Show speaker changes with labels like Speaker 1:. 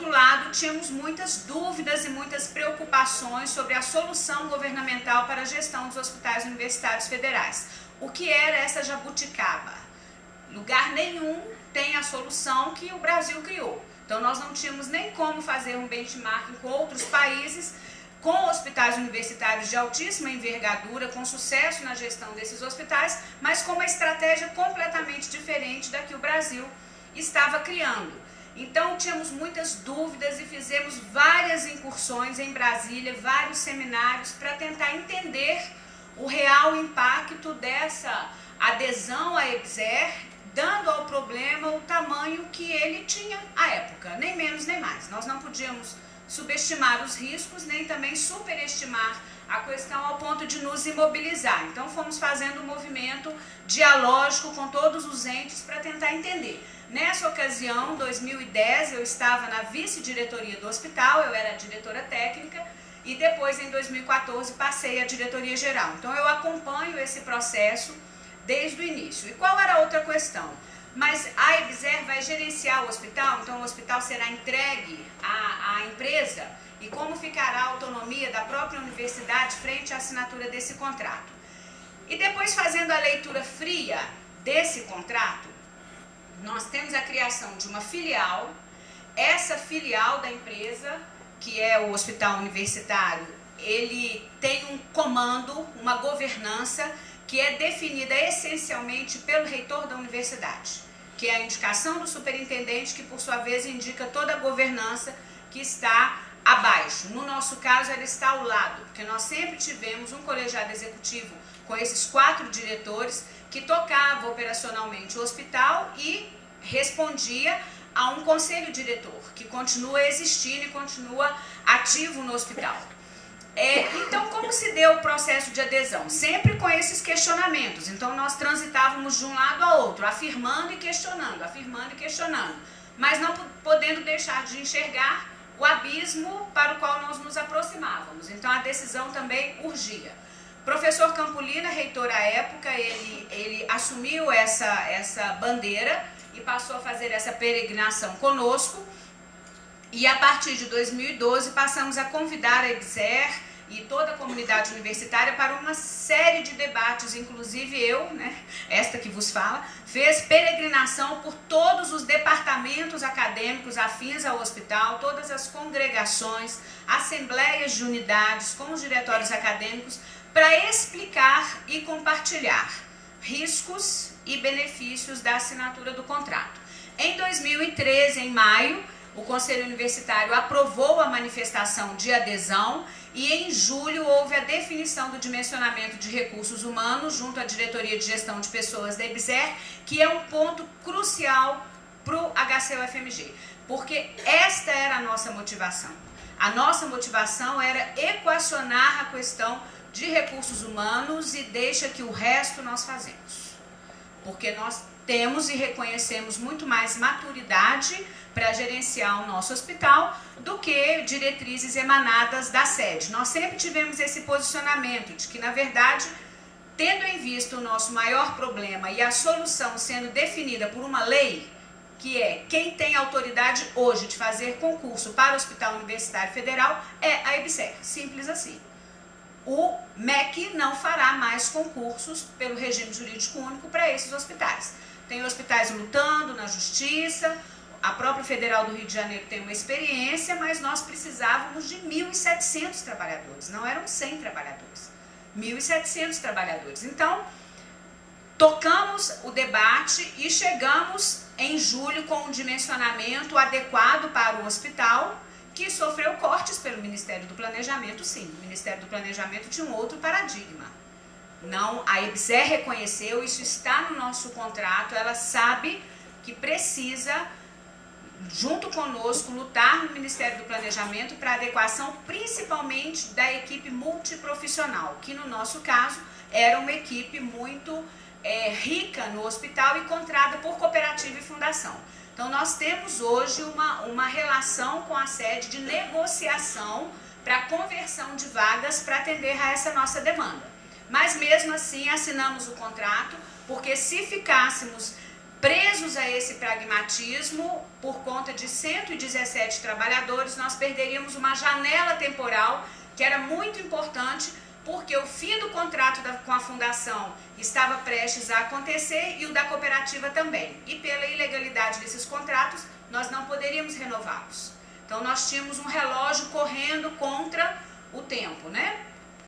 Speaker 1: outro lado, tínhamos muitas dúvidas e muitas preocupações sobre a solução governamental para a gestão dos hospitais universitários federais. O que era essa jabuticaba? Lugar nenhum tem a solução que o Brasil criou. Então, nós não tínhamos nem como fazer um benchmarking com outros países, com hospitais universitários de altíssima envergadura, com sucesso na gestão desses hospitais, mas com uma estratégia completamente diferente da que o Brasil estava criando. Então, tínhamos muitas dúvidas e fizemos várias incursões em Brasília, vários seminários para tentar entender o real impacto dessa adesão à EBSER, dando ao problema o tamanho que ele tinha à época, nem menos nem mais. Nós não podíamos subestimar os riscos, nem também superestimar a questão ao ponto de nos imobilizar. Então, fomos fazendo um movimento dialógico com todos os entes para tentar entender. Nessa ocasião, 2010, eu estava na vice-diretoria do hospital, eu era diretora técnica, e depois, em 2014, passei à diretoria geral. Então, eu acompanho esse processo desde o início. E qual era a outra questão? Mas a EBSER vai gerenciar o hospital, então o hospital será entregue à empresa, e como ficará a autonomia da própria universidade frente à assinatura desse contrato. E depois, fazendo a leitura fria desse contrato, nós temos a criação de uma filial. Essa filial da empresa, que é o hospital universitário, ele tem um comando, uma governança que é definida essencialmente pelo reitor da universidade, que é a indicação do superintendente, que por sua vez indica toda a governança que está abaixo. No nosso caso, ela está ao lado, porque nós sempre tivemos um colegiado executivo com esses 4 diretores que tocava operacionalmente o hospital e respondia a um conselho diretor, que continua existindo e continua ativo no hospital. Então, como se deu o processo de adesão? Sempre com esses questionamentos. Então, nós transitávamos de um lado a outro, afirmando e questionando, mas não podendo deixar de enxergar o abismo para o qual nós nos aproximávamos. Então, a decisão também urgia. Professor Campolina, reitor à época, ele assumiu essa bandeira e passou a fazer essa peregrinação conosco. E a partir de 2012 passamos a convidar a EBSER e toda a comunidade universitária para uma série de debates, inclusive eu, esta que vos fala, fez peregrinação por todos os departamentos acadêmicos afins ao hospital, todas as congregações, assembleias de unidades com os diretórios acadêmicos, para explicar e compartilhar riscos e benefícios da assinatura do contrato. Em 2013, em maio, o Conselho Universitário aprovou a manifestação de adesão e em julho houve a definição do dimensionamento de recursos humanos junto à Diretoria de Gestão de Pessoas da EBSER, que é um ponto crucial para o HC-UFMG, porque esta era a nossa motivação. A nossa motivação era equacionar a questão de recursos humanos e deixa que o resto nós fazemos. Porque nós temos e reconhecemos muito mais maturidade para gerenciar o nosso hospital do que diretrizes emanadas da sede. Nós sempre tivemos esse posicionamento de que, na verdade, tendo em vista o nosso maior problema e a solução sendo definida por uma lei, que é quem tem autoridade hoje de fazer concurso para o Hospital Universitário Federal, é a EBSER, simples assim. O MEC não fará mais concursos pelo regime jurídico único para esses hospitais. Tem hospitais lutando na justiça, a própria Federal do Rio de Janeiro tem uma experiência, mas nós precisávamos de 1.700 trabalhadores, não eram 100 trabalhadores, 1.700 trabalhadores. Então, tocamos o debate e chegamos em julho com um dimensionamento adequado para o hospital, que sofreu cortes pelo Ministério do Planejamento, sim. O Ministério do Planejamento tinha um outro paradigma. Não, a EBSER reconheceu, isso está no nosso contrato, ela sabe que precisa, junto conosco, lutar no Ministério do Planejamento para adequação, principalmente da equipe multiprofissional, que no nosso caso era uma equipe muito rica no hospital e contratada por cooperativa e fundação. Então, nós temos hoje uma relação com a sede de negociação para conversão de vagas para atender a essa nossa demanda. Mas, mesmo assim, assinamos o contrato, porque se ficássemos presos a esse pragmatismo, por conta de 117 trabalhadores, nós perderíamos uma janela temporal que era muito importante, porque o fim do contrato com a fundação estava prestes a acontecer e o da cooperativa também. E pela ilegalidade desses contratos, nós não poderíamos renová-los. Então nós tínhamos um relógio correndo contra o tempo, né?